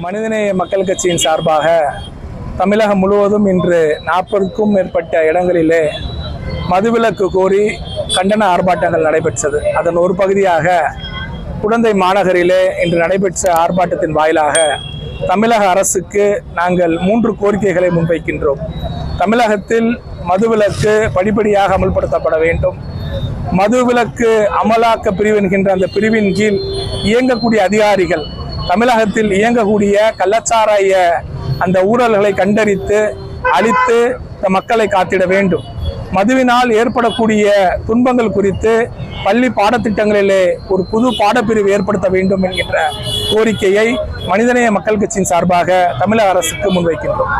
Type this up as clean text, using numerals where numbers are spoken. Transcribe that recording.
மனிதநேய மக்கள் கட்சியின் சார்பாக தமிழகம் முழுவதும் இன்று 40க்கும் மேற்பட்ட இடங்களிலே மதுவிலக்கு கோரி கண்டன ஆர்ப்பாட்டங்கள் நடைபெற்றது. அதன் ஒரு பகுதியாக குடந்தை மாநகரிலே இன்று நடைபெற்ற ஆர்ப்பாட்டத்தின் வாயிலாக தமிழக அரசுக்கு நாங்கள் 3 கோரிக்கைகளை முன்வைக்கின்றோம். தமிழகத்தில் மதுவிலக்கு படிப்படியாக அமல்படுத்தப்பட வேண்டும். மதுவிலக்கு அமலாக்க பிரிவு என்கின்ற அந்த பிரிவின் கீழ் இயங்கக்கூடிய அதிகாரிகள் தமிழகத்தில் இயங்கக்கூடிய கள்ளச்சாராய அந்த ஊழல்களை கண்டறித்து அழித்து மக்களை காத்திட வேண்டும். மதுவினால் ஏற்படக்கூடிய துன்பங்கள் குறித்து பள்ளி பாடத்திட்டங்களிலே ஒரு புது பாடப்பிரிவு ஏற்படுத்த வேண்டும் என்கின்ற கோரிக்கையை மனிதநேய மக்கள் கட்சியின் சார்பாக தமிழக அரசுக்கு முன்வைக்கின்றோம்.